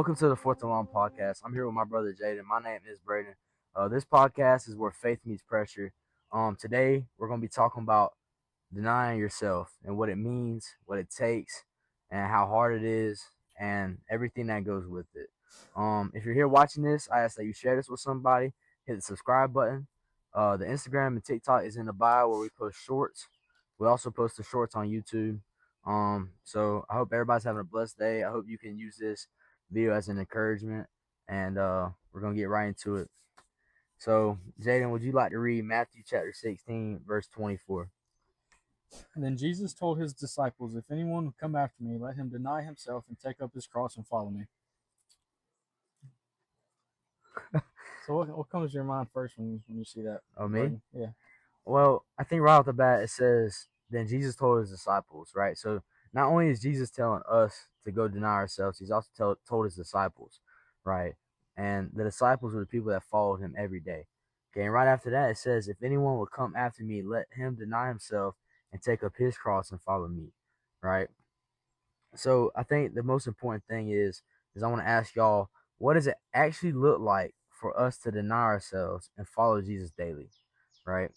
Welcome to the Fourth and Long podcast. I'm here with my brother Jaden. My name is Braden. This podcast is where faith meets pressure. Today we're gonna be talking about denying yourself and what it means, what it takes, and how hard it is, and everything that goes with it. If you're here watching this, I ask that you share this with somebody. Hit the subscribe button. The Instagram and TikTok is in the bio where we post shorts. We also post the shorts on YouTube. So I hope everybody's having a blessed day. I hope you can use this video as an encouragement, and we're gonna get right into it. So, Jaden, would you like to read Matthew chapter 16, verse 24? And then Jesus told his disciples, "If anyone would come after me, let him deny himself and take up his cross and follow me." So what comes to your mind first when you see that? Oh, me? Yeah. Well, I think right off the bat it says, then Jesus told his disciples, right? So not only is Jesus telling us to go deny ourselves, he's also told his disciples, right? And the disciples were the people that followed him every day. Okay, and right after that it says, if anyone will come after me, let him deny himself and take up his cross and follow me, right? So I think the most important thing is I want to ask y'all, what does it actually look like for us to deny ourselves and follow Jesus daily, right?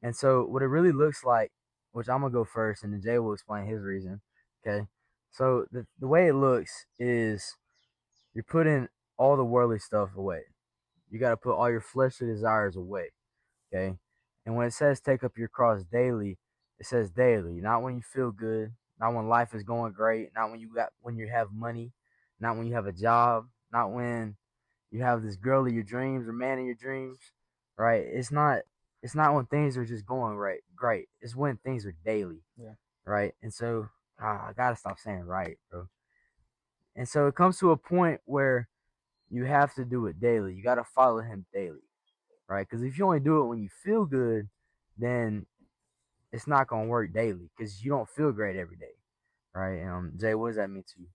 And so what it really looks like, which I'm gonna go first, and then Jay will explain his reason. Okay. So the way it looks is you're putting all the worldly stuff away. You got to put all your fleshly desires away. Okay. And when it says take up your cross daily, it says daily, not when you feel good, not when life is going great, not when you have money, not when you have a job, not when you have this girl of your dreams or man of your dreams, right? It's not when things are just going right, great. It's when things are daily, Yeah. right? And so I gotta stop saying right, bro. And so it comes to a point where you have to do it daily. You gotta follow him daily, right? Because if you only do it when you feel good, then it's not gonna work daily because you don't feel great every day, right? Jay, what does that mean to you?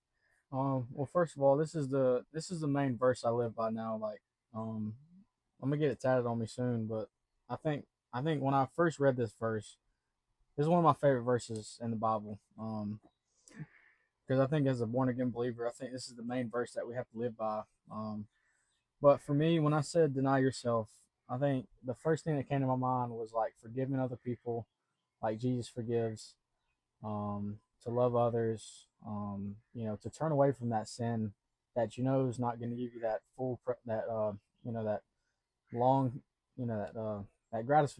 Well, first of all, this is the main verse I live by now. Um, I'm gonna get it tatted on me soon, but I think I think when I first read this verse, this is one of my favorite verses in the Bible. Because I think as a born again believer, I think this is the main verse that we have to live by. Um, But for me, when I said deny yourself, I think the first thing that came to my mind was like forgiving other people, like Jesus forgives, to love others, to turn away from that sin that you know is not going to give you that that long, that gratis,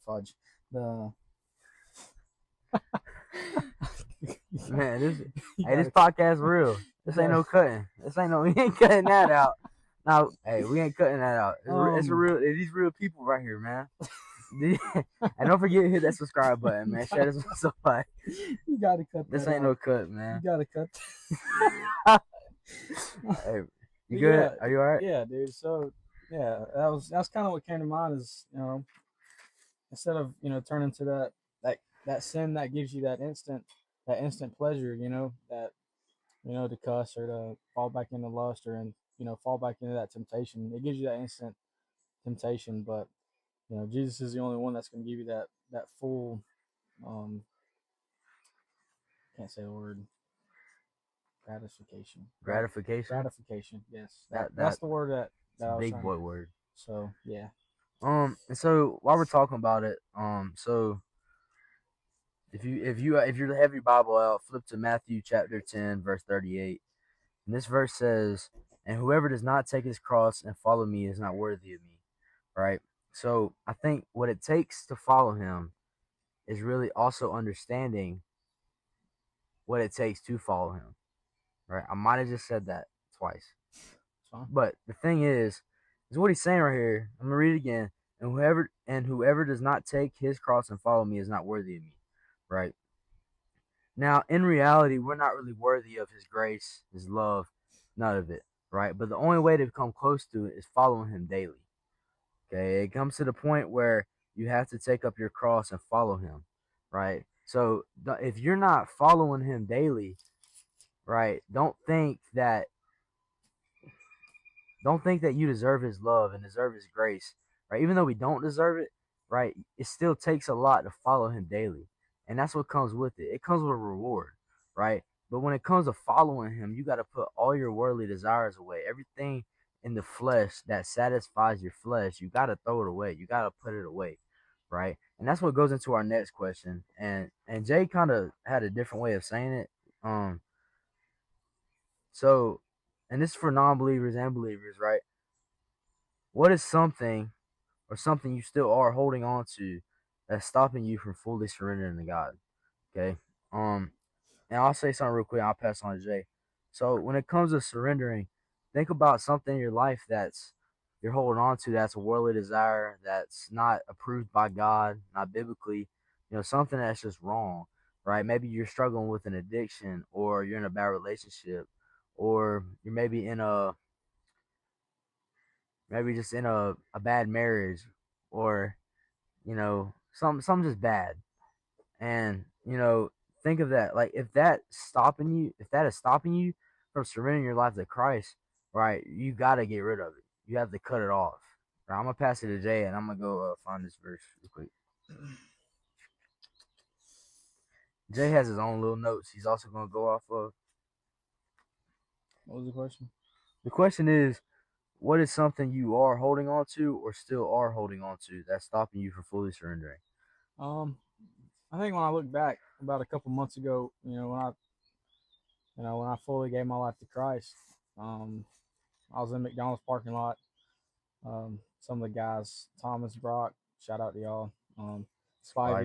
fudge, the Man, this you hey, this gotta, podcast real. This you ain't gotta, no cutting. This ain't no we ain't cutting that out. Now, hey, we ain't cutting that out. It's a um, real. These real people right here, man. And don't forget to hit that subscribe button, man. Share this with somebody. you gotta cut This that ain't out. no cut, You man. gotta cut. Hey, you But good? yeah, Are you alright? yeah, dude. So yeah, that's kind of what came to mind is instead of turning to that sin that gives you that instant pleasure, to cuss or to fall back into lust or and fall back into that temptation. It gives you that instant temptation, but Jesus is the only one that's going to give you that full um can't say the word gratification. Gratification. Gratification. Yes, that's That the word that it's a I was big trying to. boy word. So yeah. And so while we're talking about it, so if you have your Bible out, flip to Matthew chapter 10, verse 38. And this verse says, "And whoever does not take his cross and follow me is not worthy of me." Right? So I think what it takes to follow him is really also understanding what it takes to follow him. Right? I might have just said that twice. So But the thing is what he's saying right here. I'm gonna read it again. And whoever does not take his cross and follow me is not worthy of me. Right? Now, in reality, we're not really worthy of his grace, his love, none of it, right? But the only way to come close to it is following him daily. Okay, it comes to the point where you have to take up your cross and follow him, right? So if you're not following him daily, right, don't think that you deserve his love and deserve his grace, right? Even though we don't deserve it, right, it still takes a lot to follow him daily. And that's what comes with it. It comes with a reward, right? But when it comes to following him, you got to put all your worldly desires away. Everything in the flesh that satisfies your flesh, you got to throw it away. You got to put it away, right? And that's what goes into our next question. And Jay kind of had a different way of saying it. Um, so, and this is for non-believers and believers, right? What is something or something you still are holding on to that's stopping you from fully surrendering to God? Okay. Um, and I'll say something real quick. I'll pass on to Jay. So when it comes to surrendering, think about something in your life that's you're holding on to that's a worldly desire that's not approved by God, not biblically. Something that's just wrong, right? Maybe you're struggling with an addiction, or you're in a bad relationship, or you're maybe just in a bad marriage, or something just bad. And think of that. Like if that is stopping you from surrendering your life to Christ, right? You got to get rid of it. You have to cut it off. Right, I'm gonna pass it to Jay, and I'm gonna go find this verse real quick. Jay has his own little notes. He's also gonna go off of. What was the question? The question is, what is something you are holding on to, or still are holding on to, that's stopping you from fully surrendering? Um, I think when I look back about a couple months ago, when I fully gave my life to Christ, um, I was in McDonald's parking lot. Some of the guys, Thomas, Brock, shout out to y'all. Spivey,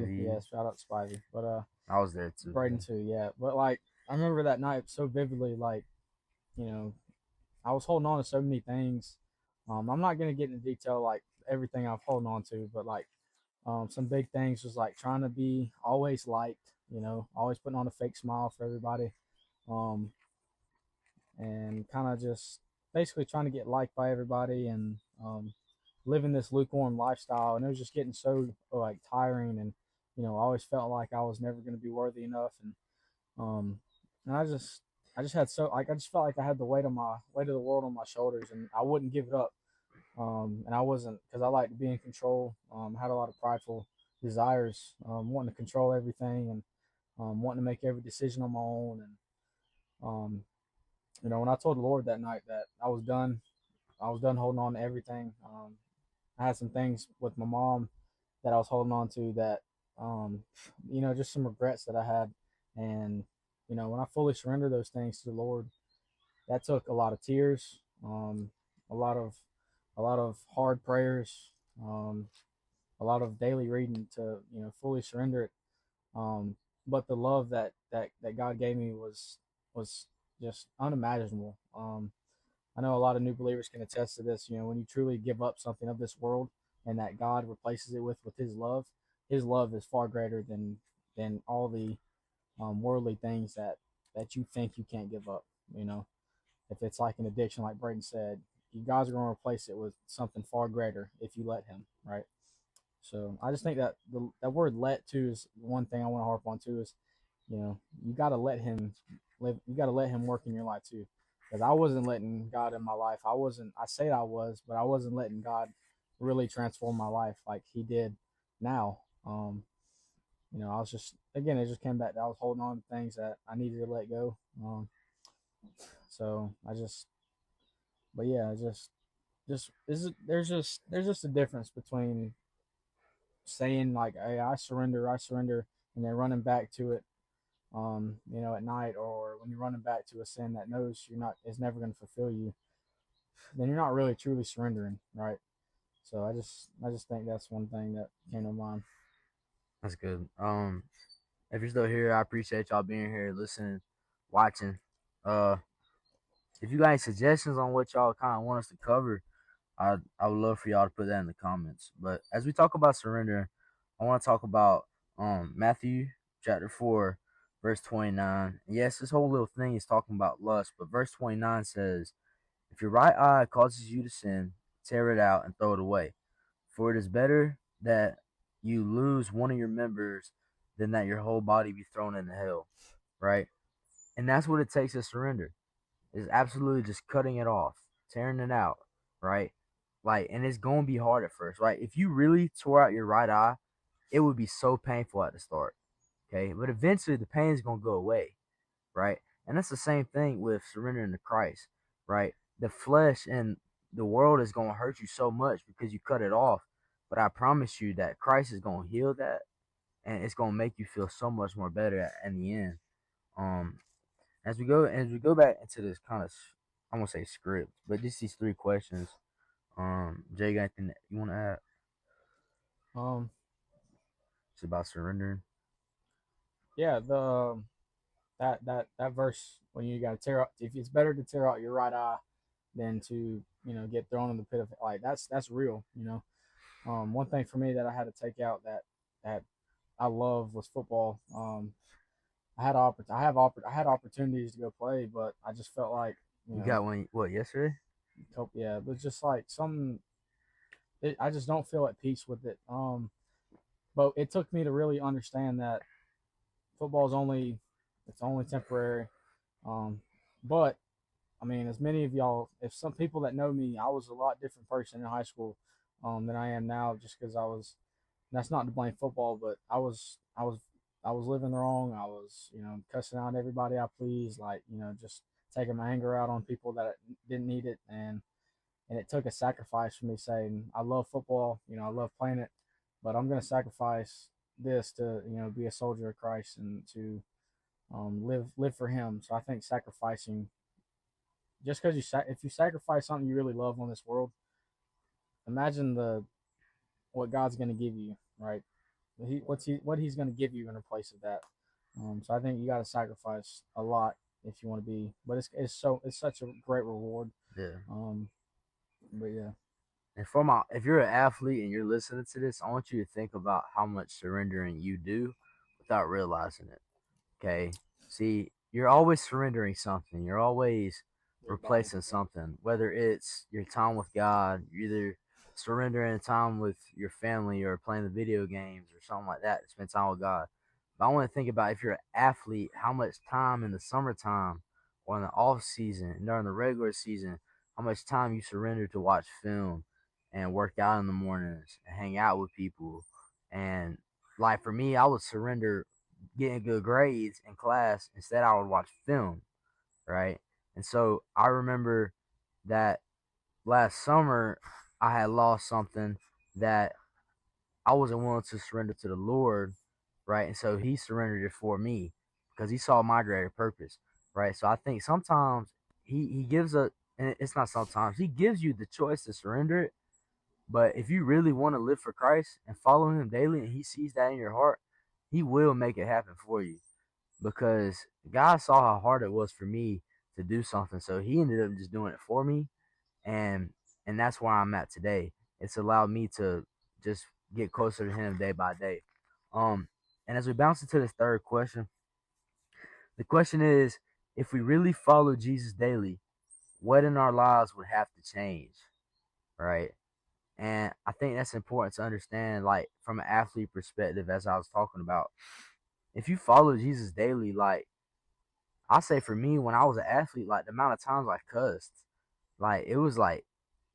Spivey. yeah, shout out to Spivey. But I was there too. Braden Yeah. too, yeah. But like I remember that night so vividly. Like you know, I was holding on to so many things. I'm not gonna get into detail like everything I've holding on to, but like some big things was like trying to be always liked. Always putting on a fake smile for everybody. Um, and kind of just basically trying to get liked by everybody and living this lukewarm lifestyle. And it was just getting so like tiring, and I always felt like I was never going to be worthy enough. Um, and I just had so like I just felt like I had the weight of the world on my shoulders, and I wouldn't give it up. And I wasn't, because I like to be in control. Had a lot of prideful desires, wanting to control everything, and wanting to make every decision on my own. And um, when I told the Lord that night that I was done holding on to everything. I had some things with my mom that I was holding on to that, um, just some regrets that I had. And, when I fully surrendered those things to the Lord, that took a lot of tears, a lot of, a lot of hard prayers, um, a lot of daily reading to, fully surrender it. Um, but the love that God gave me was just unimaginable. I know a lot of new believers can attest to this. When you truly give up something of this world and that God replaces it with His love is far greater than all the worldly things that you think you can't give up. You know, if it's like an addiction, like Braden said, you guys are going to replace it with something far greater if you let Him, right? So I just think that that word "let" too is one thing I want to harp on too. Is you got to let Him live. You got to let Him work in your life too. Because I wasn't letting God in my life. I wasn't. I say I was, but I wasn't letting God really transform my life like He did now. I was just, again, it just came back. I was holding on to things that I needed to let go. So I just, but yeah, just is it, there's just a difference between saying like, "Hey, I surrender," and then running back to it, at night, or when you're running back to a sin that knows you're not, is never going to fulfill you. Then you're not really truly surrendering, right? So I just think that's one thing that came to mind. That's good. If you're still here, I appreciate y'all being here, listening, watching. Uh, if you got any suggestions on what y'all kind of want us to cover, I would love for y'all to put that in the comments. But as we talk about surrender, I want to talk about Matthew chapter 4, verse 29. Yes, this whole little thing is talking about lust, but verse 29 says, "If your right eye causes you to sin, tear it out and throw it away. For it is better that you lose one of your members than that your whole body be thrown into hell." Right? And that's what it takes to surrender. Is absolutely just cutting it off, tearing it out, right? Like, and it's gonna be hard at first, right? If you really tore out your right eye, it would be so painful at the start, okay? But eventually, the pain is gonna go away, right? And that's the same thing with surrendering to Christ, right? The flesh and the world is going to hurt you so much because you cut it off. But I promise you that Christ is going to heal that, and it's going to make you feel so much more better in the end. Um, as we go back into this kind of, I won't say script, but just these three questions. Jay, got anything that you want to add? Um, It's about surrendering. yeah, the that verse when you got to tear out, if it's better to tear out your right eye than to get thrown in the pit of, like, that's real. One thing for me that I had to take out that I love was football. I had opportunities to go play, but I just felt like you You know got one? What, yesterday? yeah, it was just like something. I just don't feel at peace with it. But it took me to really understand that football is only temporary. Um, but I mean, as many of y'all, if some people that know me, I was a lot different person in high school than I am now, just because I was. That's not to blame football, but I was living wrong. I was, cussing out everybody I pleased, like, just taking my anger out on people that didn't need it, and it took a sacrifice for me saying, I love football, I love playing it, but I'm gonna sacrifice this to, be a soldier of Christ and to live for Him. So I think sacrificing, just because if you sacrifice something you really love on this world, imagine the what God's gonna give you, right? What He's gonna give you in place of that. So I think you got to sacrifice a lot if you want to be, but it's such a great reward. Yeah. Um, but yeah, And if you're an athlete and you're listening to this, I want you to think about how much surrendering you do without realizing it. Okay. See, you're always surrendering something. You're always replacing something, whether it's your time with God, you're either surrendering time with your family or playing the video games or something like that to spend time with God. But I want to think about, if you're an athlete, how much time in the summertime or in the off season and during the regular season, how much time you surrender to watch film and work out in the mornings and hang out with people. And like for me, I would surrender getting good grades in class. Instead, I would watch film, right? And so I remember that last summer I had lost something that I wasn't willing to surrender to the Lord, right? And so He surrendered it for me because He saw my greater purpose, right? So I think sometimes He gives a, and it's not sometimes, He gives you the choice to surrender it. But if you really want to live for Christ and follow Him daily, and He sees that in your heart, He will make it happen for you, because God saw how hard it was for me to do something, so He ended up just doing it for me, and that's where I'm at today. It's allowed me to just get closer to Him day by day. Um, and as we bounce into this third question, the question is, if we really follow Jesus daily, what in our lives would have to change, right? And I think that's important to understand, like from an athlete perspective, as I was talking about. If you follow Jesus daily, like I say for me, when I was an athlete, like the amount of times I cussed, like it was like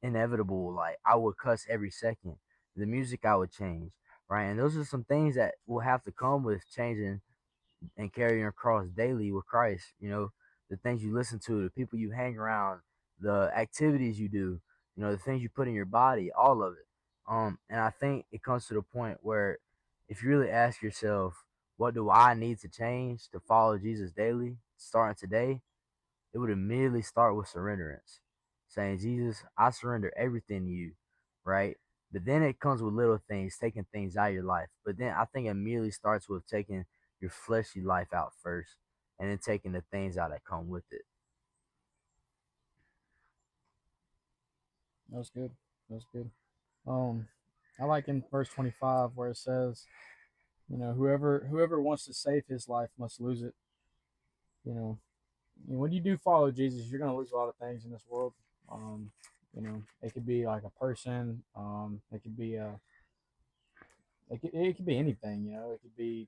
inevitable. Like I would cuss every second. The music I would change, right? And those are some things that will have to come with changing and carrying your cross daily with Christ. The things you listen to, the people you hang around, the activities you do, the things you put in your body, all of it. And I think it comes to the point where if you really ask yourself, what do I need to change to follow Jesus daily, starting today, it would immediately start with surrenderance, saying, Jesus, I surrender everything to you, right? But then it comes with little things, taking things out of your life. But then I think it immediately starts with taking your fleshly life out first, and then taking the things out that come with it. that was good. That was good. Um, I like in verse 25 where it says, whoever wants to save his life must lose it. You know, when you do follow Jesus, you're gonna lose a lot of things in this world. It could be like a person. It could be it could be anything. It could be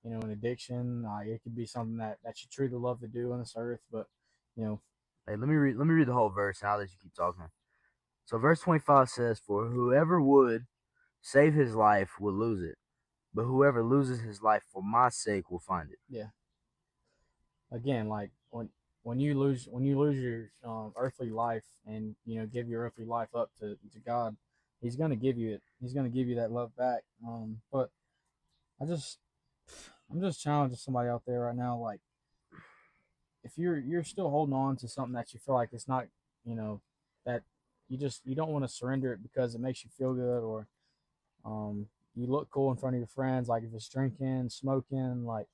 an addiction. It could be something that you truly love to do on this earth. But you know, Hey, let me read the whole verse, and I'll let you keep talking. So verse 25 says, for whoever would save his life will lose it, but whoever loses his life for my sake will find it. yeah. Again, like when you lose your earthly life and give your earthly life up to God, He's gonna give you it. He's gonna give you that love back. But I just I'm just challenging somebody out there right now. Like, if you're still holding on to something that you feel like it's not, you know, that you don't want to surrender it because it makes you feel good, or you look cool in front of your friends. Like if it's drinking, smoking, like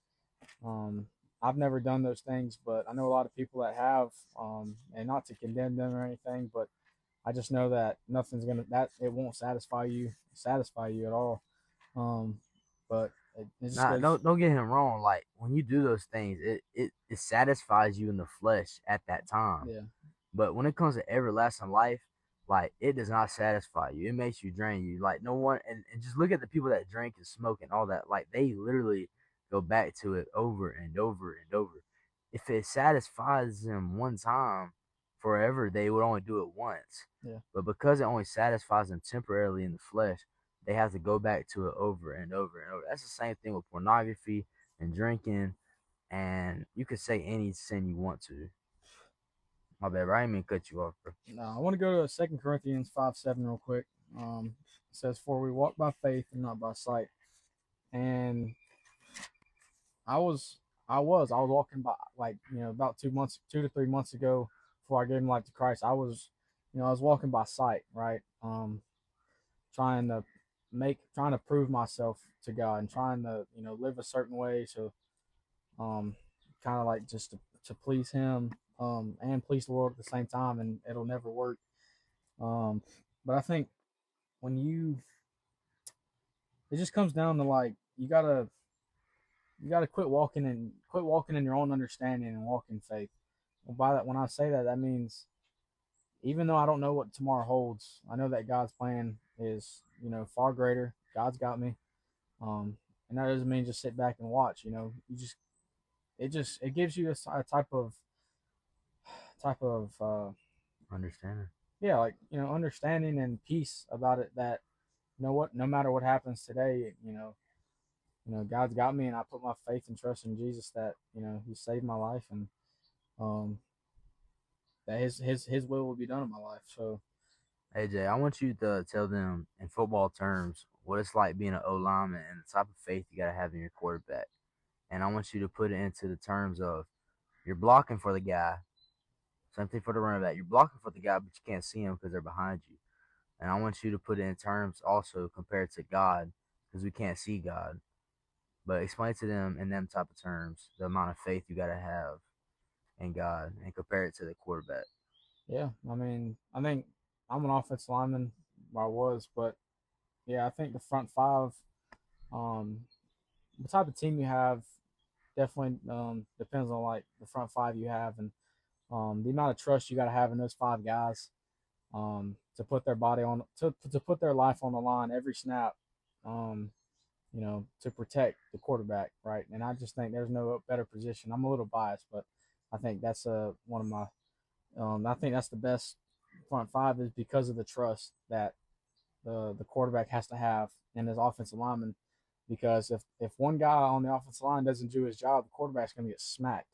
um, I've never done those things, but I know a lot of people that have, and not to condemn them or anything, but I just know that nothing's gonna that it won't satisfy you at all. Um, but it just Nah, no, goes, don't get him wrong. Like when you do those things, it satisfies you in the flesh at that time. yeah, But when it comes to everlasting life, like it does not satisfy you. It makes you drain you. Like no one, and just look at the people that drink and smoke and all that. Like they literally go back to it over and over and over. If it satisfies them one time forever, they would only do it once. yeah, But because it only satisfies them temporarily in the flesh, they have to go back to it over and over and over. That's the same thing with pornography and drinking, and you could say any sin you want to. My bad, bro. I didn't mean to cut you off, bro. no, I want to go to 2 Corinthians 5:7 real quick. It says, "For we walk by faith and not by sight." And I was, I was walking by, like, about 2 months, 2 to 3 months ago, before I gave my life to Christ. I was walking by sight, right? Trying to trying to prove myself to God and trying to, live a certain way. So, um, kind of like just to please Him, and please the world at the same time, and it'll never work. Um, but I think when it just comes down to, like, you gotta quit walking in your own understanding and walk in faith. Well, by that, when I say that, that means even though I don't know what tomorrow holds, I know that God's plan is, far greater. God's got me, and that doesn't mean just sit back and watch. It gives you a type of Understanding. yeah, like, understanding and peace about it, that what, no matter what happens today, God's got me, and I put my faith and trust in Jesus, that He saved my life, and um, that His will be done in my life. So AJ, I want you to tell them in football terms what it's like being an O lineman and the type of faith you got to have in your quarterback. And I want you to put it into the terms of you're blocking for the guy. Same thing for the running back. You're blocking for the guy, but you can't see him because they're behind you. And I want you to put it in terms also compared to God, because we can't see God. But explain to them in them type of terms the amount of faith you got to have in God and compare it to the quarterback. yeah, I mean, I think I'm an offensive lineman. Well, I was, but yeah, I think the front five, um, the type of team you have definitely depends on, like, the front five you have, and the amount of trust you got to have in those five guys, to put their body on to put their life on the line every snap, um, to protect the quarterback, right? And I just think there's no better position. I'm a little biased, but I think that's one of my I think that's the best front five, is because of the trust that the quarterback has to have in his offensive lineman. Because if one guy on the offensive line doesn't do his job, the quarterback's going to get smacked,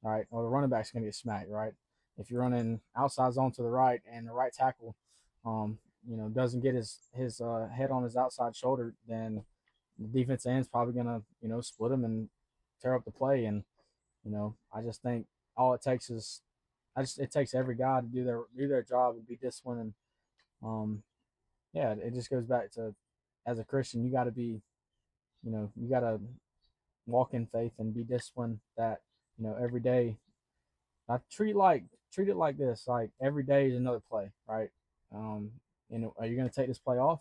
right? Or the running back's going to get smacked, right? If you're running outside zone to the right and the right tackle, doesn't get his head on his outside shoulder, then the defense end's probably going to, split him and tear up the play. And I just think all it takes is it takes every guy to do their job and be disciplined. And yeah, it just goes back to, as a Christian, you got to be, you got to walk in faith and be disciplined. That every day, I treat it like this: like every day is another play, right? Um, are you going to take this play off,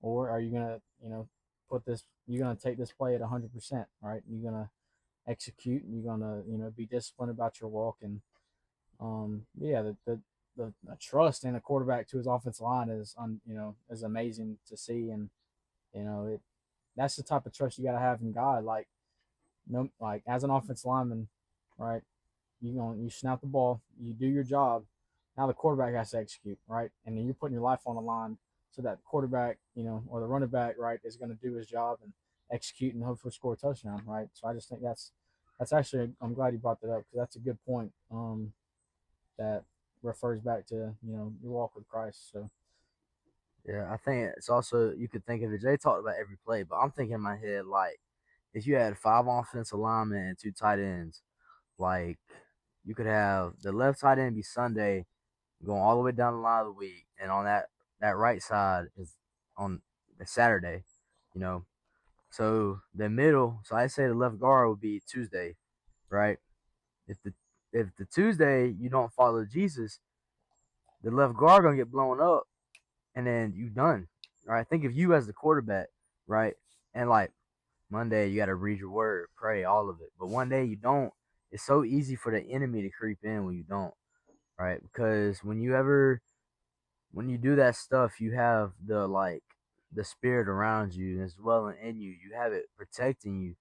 or are you going to put this? You're going to take this play at 100%, right? You're going to execute, and you're going to be disciplined about your walk. And yeah, the trust in a quarterback to his offensive line is amazing to see. And it that's the type of trust you got to have in God. Like, no, like, as an offensive lineman, right? You snap the ball, you do your job. Now the quarterback has to execute, right? And then you're putting your life on the line, so that quarterback, or the running back, right, is going to do his job and execute and hopefully score a touchdown, right? So I just think That's actually, I'm glad you brought that up because that's a good point. That refers back to your walk with Christ. So Yeah, I think it's also you could think of it. Jay talked about every play, but I'm thinking in my head like if you had five offensive linemen and two tight ends, like you could have the left tight end be Sunday going all the way down the line of the week, and on that right side is on the Saturday, you know. So the middle, so I say the left guard would be Tuesday, right? If the Tuesday you don't follow Jesus, the left guard gonna get blown up, and then you done. Right? Think of you as the quarterback, right? And like Monday, you gotta read your word, pray, all of it. But one day you don't. It's so easy for the enemy to creep in when you don't, right? Because when you do that stuff, you have the spirit around you as well in you. You have it protecting you.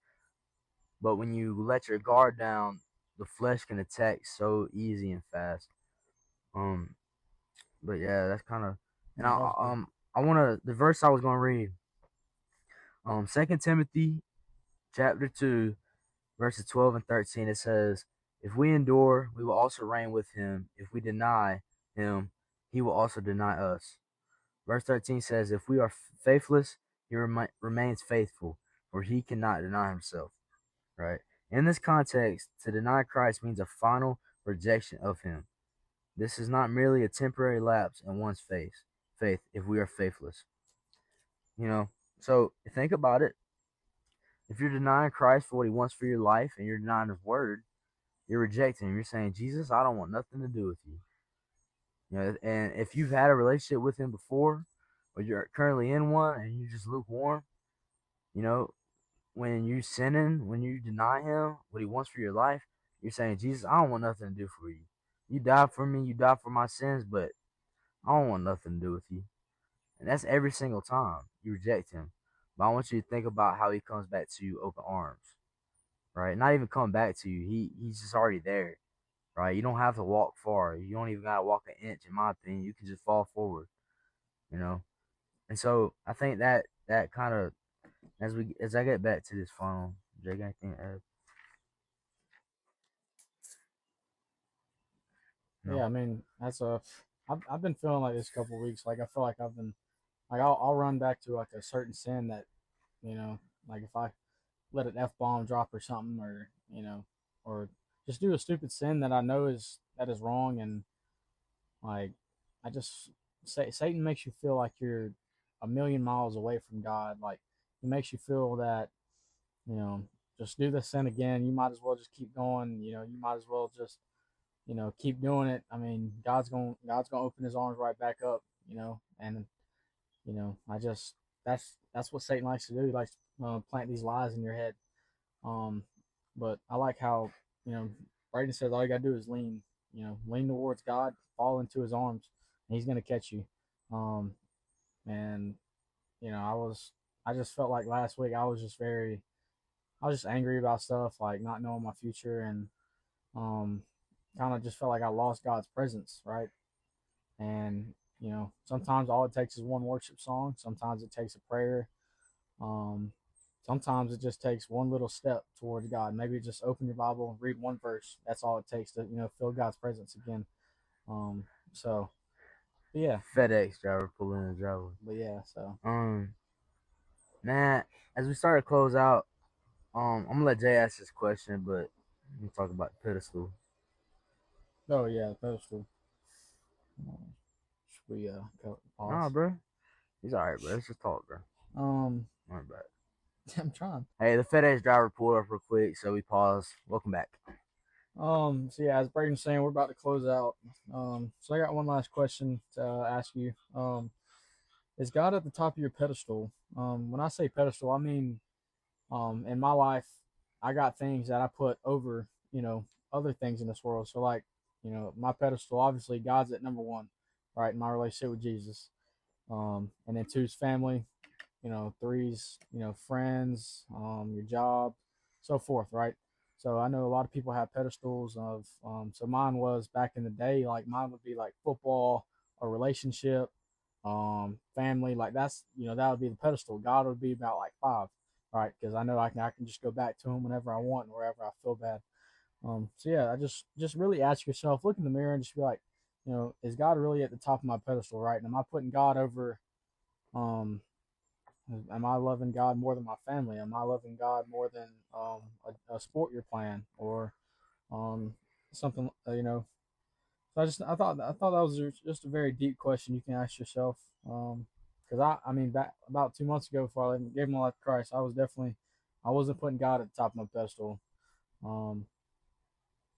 But when you let your guard down, the flesh can attack so easy and fast. Um, but yeah, that's kind of and yeah, that was good. I wanna the verse I was gonna read 2 Timothy chapter 2 verses 12 and 13. It says, "If we endure, we will also reign with him. If we deny him, he will also deny us." Verse 13 says, "If we are faithless, he remains faithful, for he cannot deny himself." Right? In this context, to deny Christ means a final rejection of him. This is not merely a temporary lapse in one's faith if we are faithless. You know, so think about it. If you're denying Christ for what he wants for your life and you're denying his word, you're rejecting him. You're saying, Jesus, I don't want nothing to do with you. You know, and if you've had a relationship with him before, or you're currently in one and you're just lukewarm, you know, when you sinning, when you deny him what he wants for your life, you're saying, Jesus, I don't want nothing to do for you. You died for me, you died for my sins, but I don't want nothing to do with you. And that's every single time you reject him. But I want you to think about how he comes back to you open arms, right? Not even come back to you. He's just already there, right? You don't have to walk far. You don't even gotta walk an inch, in my opinion. You can just fall forward, you know. And so I think that kind of as I get back to this funnel, Jake, anything to add? Yeah, No. I mean that's a. I've been feeling like this couple of weeks. Like I feel like I've been like I'll run back to like a certain sin that you know like if I let an f bomb drop or something or just do a stupid sin that I know is wrong and like I just say Satan makes you feel like you're a million miles away from God. Like he makes you feel that you know just do the sin again. You might as well just keep going. You might as well just keep doing it. I mean, God's gonna open His arms right back up. And I just that's what Satan likes to do. He likes to plant these lies in your head. Um, but I like how Braden says all you gotta do is lean. Lean towards God, fall into His arms, and He's gonna catch you. Um, and I just felt like last week I was just angry about stuff like not knowing my future and um, kind of just felt like I lost God's presence, right? And sometimes all it takes is one worship song. Sometimes it takes a prayer. Um, Sometimes it just takes one little step towards God. Maybe just open your Bible, read one verse. That's all it takes to feel God's presence again. Um, so but yeah, FedEx driver pulling the driver. but yeah, so Um, man, as we start to close out, I'm gonna let Jay ask this question, but we talk about the pedestal. oh yeah, pedestal. Should we Nah, pause? bro, he's all right, bro. Let's just talk, bro. Um, All right, bro. I'm trying. Hey, the FedEx driver pulled up real quick, so we pause. Welcome back. So yeah, as Braden's saying, we're about to close out. So I got one last question to ask you. Is God at the top of your pedestal? When I say pedestal, I mean, in my life, I got things that I put over, other things in this world. So like, my pedestal, obviously God's at number one, right? In my relationship with Jesus. And then two's family, three's, friends, your job, so forth, right? So I know a lot of people have pedestals of, so mine was back in the day, like mine would be like football, a relationship, family, like that would be the pedestal. God would be about like five. right? Because I know I can just go back to Him whenever I want and wherever I feel bad. So yeah, I just really ask yourself, look in the mirror and just be like, is God really at the top of my pedestal, right? And am I putting God over? Um, am I loving God more than my family? Am I loving God more than a sport you're playing or um something? So I thought that was just a very deep question you can ask yourself. Because I mean, back about 2 months ago, before I gave my life to Christ, I wasn't putting God at the top of my pedestal. Um,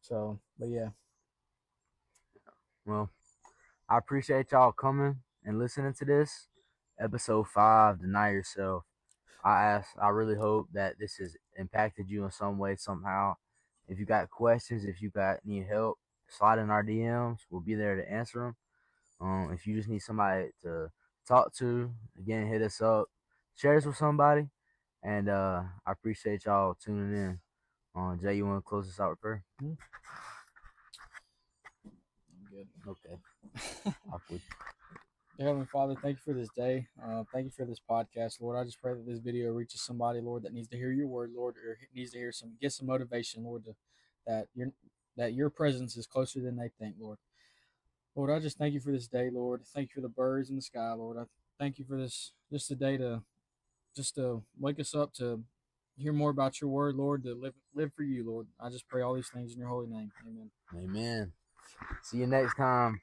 but yeah, Well, I appreciate y'all coming and listening to this episode 5. Deny yourself. I really hope that this has impacted you in some way, somehow. If you got questions, if you need help, slide in our DMs. We'll be there to answer them. If you just need somebody to talk to, again, hit us up, share this with somebody, and I appreciate y'all tuning in. Jay, you want to close this out with prayer? I'm good. Okay. Awkward. Dear Heavenly Father, thank you for this day. Thank you for this podcast, Lord. I just pray that this video reaches somebody, Lord, that needs to hear your word, Lord, or needs to get some motivation, Lord, that your presence is closer than they think, Lord. Lord, I just thank you for this day, Lord. Thank you for the birds in the sky, Lord. I thank you for this just a day to wake us up to hear more about your word, Lord, to live for you, Lord. I just pray all these things in your holy name. Amen. Amen. See you next time.